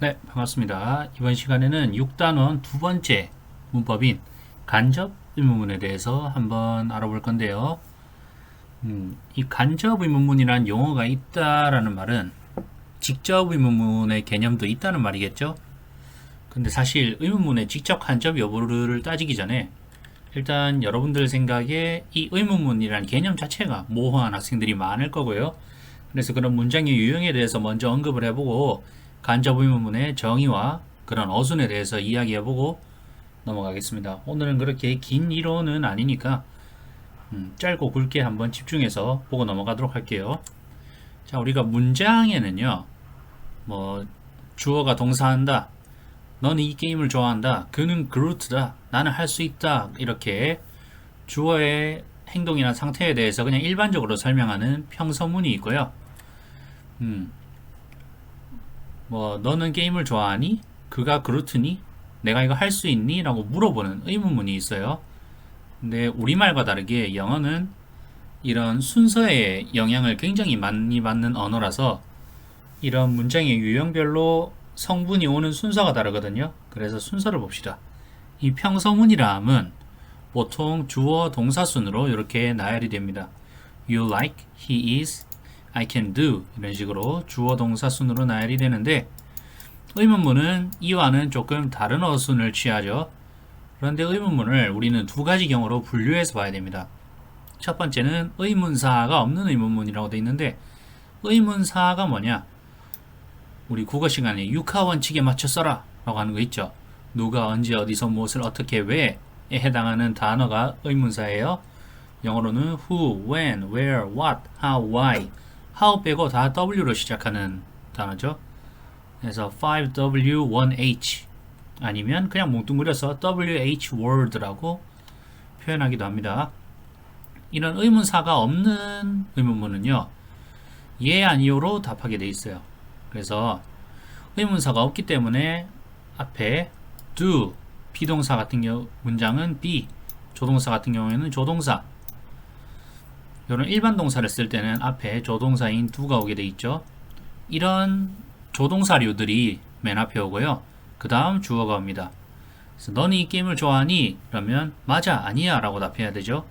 네, 반갑습니다. 이번 시간에는 6단원 두 번째 문법인 간접 의문문에 대해서 한번 알아볼 건데요. 이 간접 의문문이란 용어가 있다라는 말은 직접 의문문의 개념도 있다는 말이겠죠? 근데 사실 의문문의 직접 간접 여부를 따지기 전에 일단 여러분들 생각에 이 의문문이란 개념 자체가 모호한 학생들이 많을 거고요. 그래서 그런 문장의 유형에 대해서 먼저 언급을 해보고 간접 의문문의 정의와 그런 어순에 대해서 이야기해보고 넘어가겠습니다. 오늘은 그렇게 긴 이론은 아니니까 짧고 굵게 한번 집중해서 보고 넘어가도록 할게요. 자, 우리가 문장에는요, 뭐 주어가 동사한다, 너는 이 게임을 좋아한다, 그는 그루트다, 나는 할 수 있다, 이렇게 주어의 행동이나 상태에 대해서 그냥 일반적으로 설명하는 평서문이 있고요. 뭐 너는 게임을 좋아하니? 그가 그렇더니? 내가 이거 할 수 있니? 라고 물어보는 의문문이 있어요. 근데 우리말과 다르게 영어는 이런 순서의 영향을 굉장히 많이 받는 언어라서 이런 문장의 유형별로 성분이 오는 순서가 다르거든요. 그래서 순서를 봅시다. 이 평서문이라 함은 보통 주어 동사 순으로 이렇게 나열이 됩니다. You like, he is, I can do 이런 식으로 주어 동사 순으로 나열이 되는데 의문문은 이와는 조금 다른 어순을 취하죠. 그런데 의문문을 우리는 두 가지 경우로 분류해서 봐야 됩니다. 첫 번째는 의문사가 없는 의문문이라고 되어 있는데 의문사가 뭐냐? 우리 국어 시간에 육하 원칙에 맞춰 써라 라고 하는 거 있죠. 누가 언제 어디서 무엇을 어떻게 왜에 해당하는 단어가 의문사예요. 영어로는 who, when, where, what, how, why. how 빼고 다 w로 시작하는 단어죠. 그래서 5W, 1H 아니면 그냥 뭉뚱그려서 WH word라고 표현하기도 합니다. 이런 의문사가 없는 의문문은요, 예, 아니요로 답하게 돼 있어요. 그래서 의문사가 없기 때문에 앞에 do, 비동사 같은 경우 문장은 be, 조동사 같은 경우에는 조동사. 이런 일반 동사를 쓸 때는 앞에 조동사인 do가 오게 돼 있죠. 이런 조동사류들이 맨 앞에 오고요. 그 다음 주어가 옵니다. 그래서 너는 이 게임을 좋아하니? 그러면 맞아, 아니야 라고 답해야 되죠.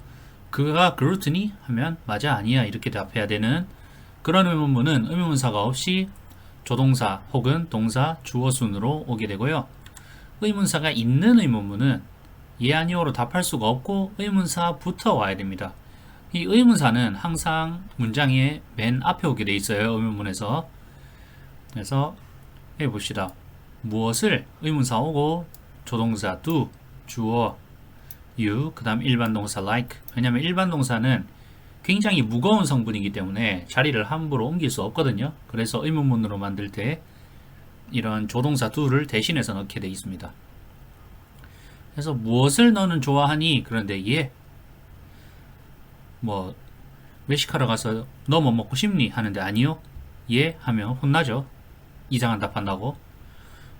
그가 그렇더니? 하면 맞아, 아니야 이렇게 답해야 되는 그런 의문문은 의문사가 없이 조동사 혹은 동사, 주어 순으로 오게 되고요. 의문사가 있는 의문문은 예, 아니오로 답할 수가 없고 의문사부터 와야 됩니다. 이 의문사는 항상 문장의 맨 앞에 오게 돼 있어요. 의문문에서. 그래서 해봅시다. 무엇을 의문사 오고 조동사 do, 주어 you, 그 다음 일반 동사 like. 왜냐면 일반 동사는 굉장히 무거운 성분이기 때문에 자리를 함부로 옮길 수 없거든요. 그래서 의문문으로 만들 때 이런 조동사 do를 대신해서 넣게 돼 있습니다. 그래서 무엇을 너는 좋아하니? 그런데 예. 뭐 외식하러 가서 너 뭐 먹고 싶니? 하는데 아니요. 예 하면 혼나죠. 이상한 답한다고.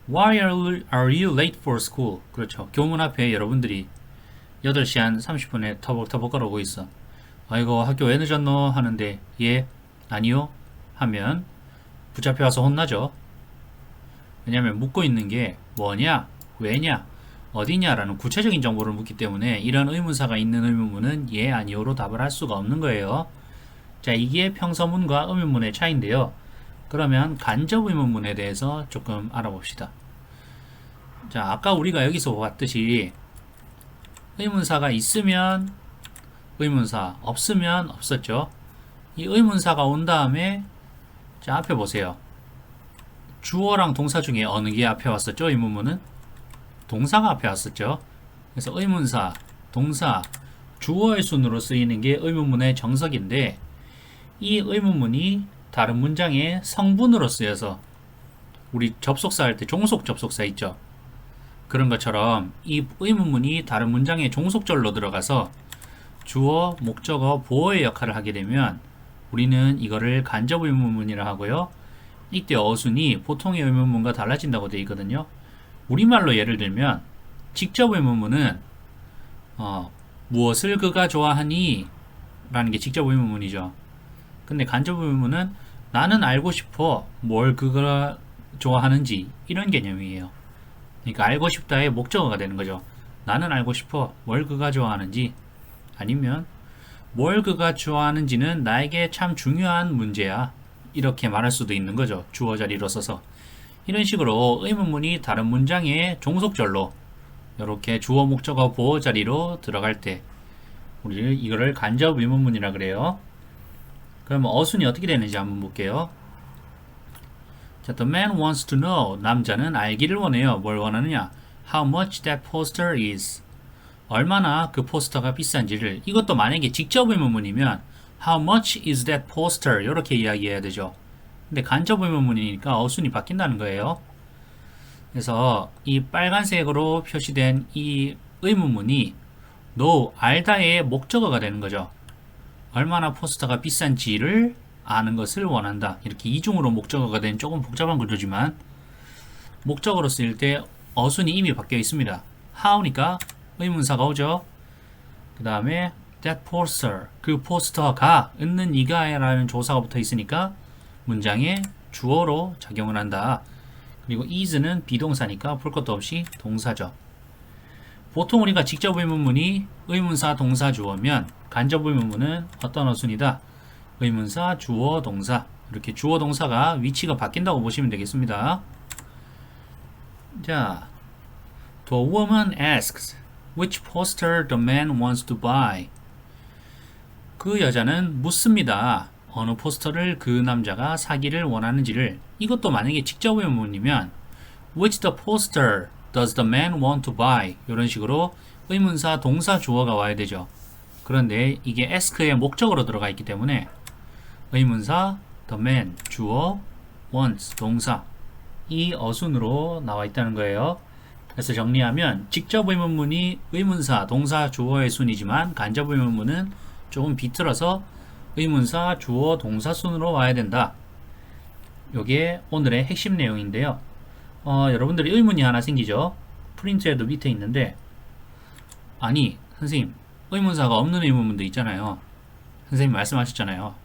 Why are you late for school? 그렇죠. 교문 앞에 여러분들이 8시 한 30분에 터벅터벅 걸어오고 있어. 아이고 학교 왜 늦었노? 하는데 예, 아니요 하면 붙잡혀와서 혼나죠. 왜냐면 묻고 있는 게 뭐냐, 왜냐, 어디냐라는 구체적인 정보를 묻기 때문에 이런 의문사가 있는 의문문은 예, 아니요로 답을 할 수가 없는 거예요. 자, 이게 평서문과 의문문의 차이인데요. 그러면 간접 의문문에 대해서 조금 알아봅시다. 자, 아까 우리가 여기서 봤듯이 의문사가 있으면 의문사, 없으면 없었죠. 이 의문사가 온 다음에 자, 앞에 보세요. 주어랑 동사 중에 어느 게 앞에 왔었죠? 의문문은 동사가 앞에 왔었죠. 그래서 의문사, 동사, 주어의 순으로 쓰이는 게 의문문의 정석인데 이 의문문이 다른 문장의 성분으로 쓰여서 우리 접속사 할 때 종속 접속사 있죠. 그런 것처럼 이 의문문이 다른 문장의 종속절로 들어가서 주어, 목적어, 보어의 역할을 하게 되면 우리는 이거를 간접 의문문이라 하고요. 이때 어순이 보통의 의문문과 달라진다고 되어 있거든요. 우리말로 예를 들면 직접 의문문은 무엇을 그가 좋아하니? 라는 게 직접 의문문이죠. 근데 간접 의문문은 나는 알고 싶어 뭘 그가 좋아하는지 이런 개념이에요. 그러니까 알고 싶다의 목적어가 되는 거죠. 나는 알고 싶어. 뭘 그가 좋아하는지. 아니면 뭘 그가 좋아하는지는 나에게 참 중요한 문제야. 이렇게 말할 수도 있는 거죠. 주어 자리로 써서. 이런 식으로 의문문이 다른 문장의 종속절로 이렇게 주어 목적어 보호 자리로 들어갈 때 우리 이거를 간접 의문문이라 그래요. 그러면 어순이 어떻게 되는지 한번 볼게요. 자, the man wants to know. 남자는 알기를 원해요. 뭘 원하느냐? How much that poster is. 얼마나 그 포스터가 비싼지를. 이것도 만약에 직접 의문문이면 How much is that poster? 이렇게 이야기해야 되죠. 근데 간접 의문문이니까 어순이 바뀐다는 거예요. 그래서 이 빨간색으로 표시된 이 의문문이 know, 알다의 목적어가 되는 거죠. 얼마나 포스터가 비싼지를 아는 것을 원한다. 이렇게 이중으로 목적어가 된 조금 복잡한 구조지만 목적어로 쓰일 때 어순이 이미 바뀌어 있습니다. how니까 의문사가 오죠. 그 다음에 that poster, 그 포스터가 있는 이가 라는 조사가 붙어 있으니까 문장에 주어로 작용을 한다. 그리고 is는 비동사니까 볼 것도 없이 동사죠. 보통 우리가 직접 의문문이 의문사 동사 주어면 간접 의문문은 어떤 어순이다? 의문사 주어 동사. 이렇게 주어 동사가 위치가 바뀐다고 보시면 되겠습니다. 자, the woman asks which poster the man wants to buy. 그 여자는 묻습니다. 어느 포스터를 그 남자가 사기를 원하는지를. 이것도 만약에 직접 의문문이면 which the poster does the man want to buy? 이런 식으로 의문사 동사 주어가 와야 되죠. 그런데 이게 ask의 목적으로 들어가 있기 때문에 의문사 the man 주어 wants 동사 이 어순으로 나와 있다는 거예요. 그래서 정리하면 직접 의문문이 의문사 동사 주어의 순이지만 간접 의문문은 조금 비틀어서 의문사 주어 동사 순으로 와야 된다. 이게 오늘의 핵심 내용인데요. 여러분들이 의문이 하나 생기죠. 프린트에도 밑에 있는데 아니 선생님 의문사가 없는 의문문도 있잖아요. 선생님 말씀하셨잖아요.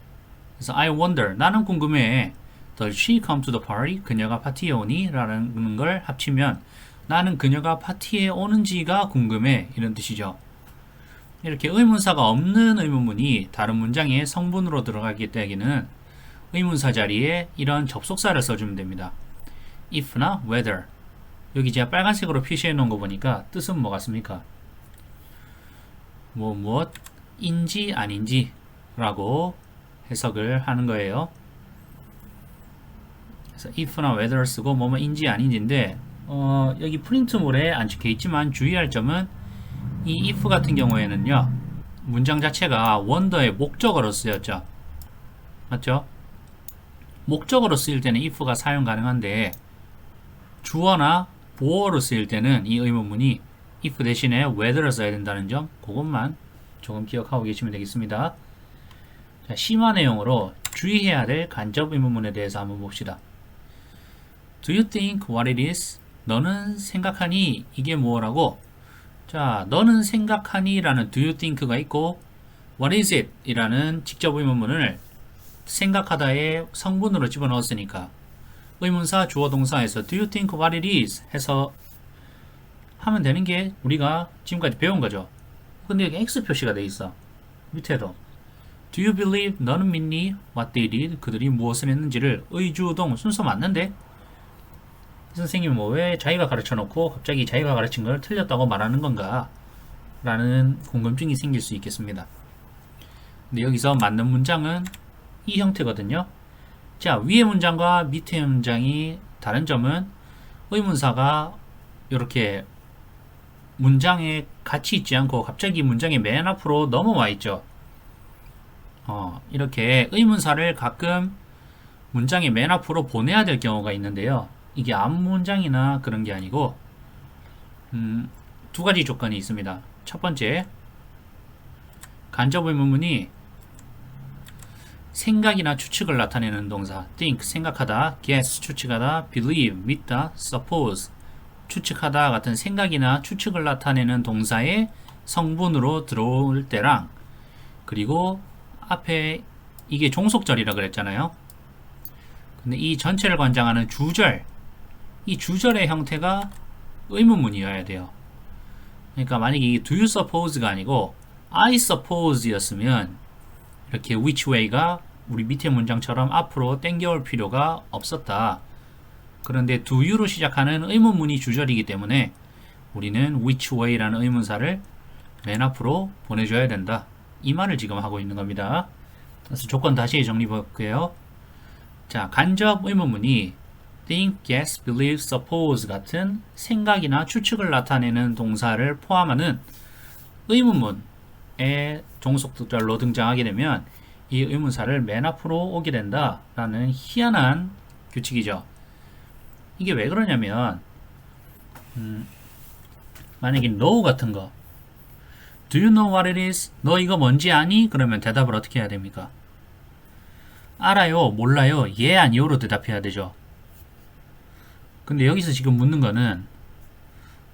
그래서 I wonder 나는 궁금해. Does she come to the party? 그녀가 파티에 오니? 라는 걸 합치면 나는 그녀가 파티에 오는지가 궁금해. 이런 뜻이죠. 이렇게 의문사가 없는 의문문이 다른 문장의 성분으로 들어가기 때문에는 의문사 자리에 이런 접속사를 써주면 됩니다. if나 whether. 여기 제가 빨간색으로 표시해 놓은 거 보니까 뜻은 뭐 같습니까? 무엇인지 아닌지 라고 해석을 하는 거예요. 그래서 if나 whether 쓰고 뭐뭐인지 아닌지인데 여기 프린트물에 안 적혀 있지만 주의할 점은 이 if 같은 경우에는요 문장 자체가 wonder의 목적어로 쓰였죠. 맞죠? 목적어로 쓰일 때는 if가 사용 가능한데 주어나 보어로 쓰일 때는 이 의문문이 if 대신에 whether를 써야 된다는 점 그것만 조금 기억하고 계시면 되겠습니다. 자, 심화 내용으로 주의해야 될 간접 의문문에 대해서 한번 봅시다. Do you think what it is? 너는 생각하니 이게 뭐라고? 자, 너는 생각하니 라는 do you think가 있고 what is it? 이라는 직접 의문문을 생각하다의 성분으로 집어넣었으니까 의문사 주어 동사에서 do you think what it is? 해서 하면 되는 게 우리가 지금까지 배운 거죠. 근데 여기 X 표시가 돼 있어. 밑에도 do you believe? 너는 믿니? what they did? 그들이 무엇을 했는지를 의주동 순서 맞는데? 선생님이 왜 자기가 가르쳐 놓고 갑자기 자기가 가르친 걸 틀렸다고 말하는 건가? 라는 궁금증이 생길 수 있겠습니다. 근데 여기서 맞는 문장은 이 형태거든요. 자, 위의 문장과 밑의 문장이 다른 점은 의문사가 이렇게 문장에 같이 있지 않고 갑자기 문장의 맨 앞으로 넘어와 있죠. 이렇게 의문사를 가끔 문장의 맨 앞으로 보내야 될 경우가 있는데요. 이게 앞문장이나 그런 게 아니고 두 가지 조건이 있습니다. 첫 번째, 간접 의문문이 생각이나 추측을 나타내는 동사 think, 생각하다, guess, 추측하다, believe, 믿다, suppose, 추측하다 같은 생각이나 추측을 나타내는 동사의 성분으로 들어올 때랑 그리고 앞에 이게 종속절이라 그랬잖아요. 근데 이 전체를 관장하는 주절 이 주절의 형태가 의문문이어야 돼요. 그러니까 만약에 이게 do you suppose가 아니고 I suppose 였으면 이렇게 which way가 우리 밑에 문장처럼 앞으로 땡겨올 필요가 없었다. 그런데 do you로 시작하는 의문문이 주절이기 때문에 우리는 which way라는 의문사를 맨 앞으로 보내줘야 된다. 이 말을 지금 하고 있는 겁니다. 그래서 조건 다시 정리해 볼게요. 자, 간접 의문문이 think, guess, believe, suppose 같은 생각이나 추측을 나타내는 동사를 포함하는 의문문의 종속절로 등장하게 되면 이 의문사를 맨 앞으로 오게 된다라는 희한한 규칙이죠. 이게 왜 그러냐면 만약에 no 같은 거 Do you know what it is? 너 이거 뭔지 아니? 그러면 대답을 어떻게 해야 됩니까? 알아요, 몰라요, 예, 아니요로 대답해야 되죠. 근데 여기서 지금 묻는 거는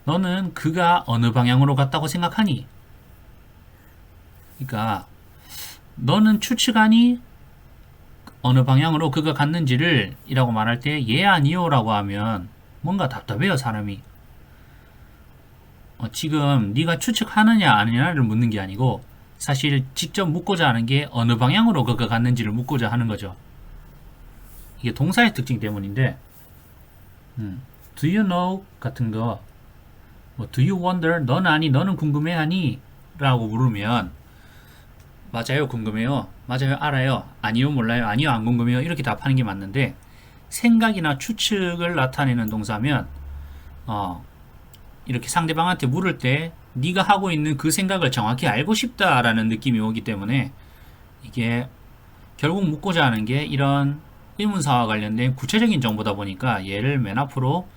너는 그가 어느 방향으로 갔다고 생각하니? 그러니까 너는 추측하니? 어느 방향으로 그가 갔는지를 이라고 말할 때 예, 아니요 라고 하면 뭔가 답답해요, 사람이. 지금 네가 추측하느냐 아니냐를 묻는 게 아니고 사실 직접 묻고자 하는 게 어느 방향으로 그가 갔는지를 묻고자 하는 거죠. 이게 동사의 특징 때문인데 Do you know 같은 거 Do you wonder? 넌 아니? 너는 궁금해하니? 라고 물으면 맞아요, 궁금해요, 맞아요, 알아요, 아니요, 몰라요, 아니요, 안 궁금해요 이렇게 답하는 게 맞는데 생각이나 추측을 나타내는 동사면 이렇게 상대방한테 물을 때 네가 하고 있는 그 생각을 정확히 알고 싶다라는 느낌이 오기 때문에 이게 결국 묻고자 하는 게 이런 의문사와 관련된 구체적인 정보다 보니까 얘를 맨 앞으로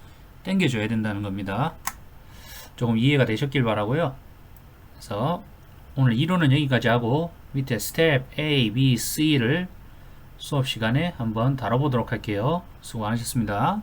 당겨줘야 된다는 겁니다. 조금 이해가 되셨길 바라고요. 그래서 오늘 이론은 여기까지 하고 밑에 스텝 A, B, C를 수업 시간에 한번 다뤄보도록 할게요. 수고 많으셨습니다.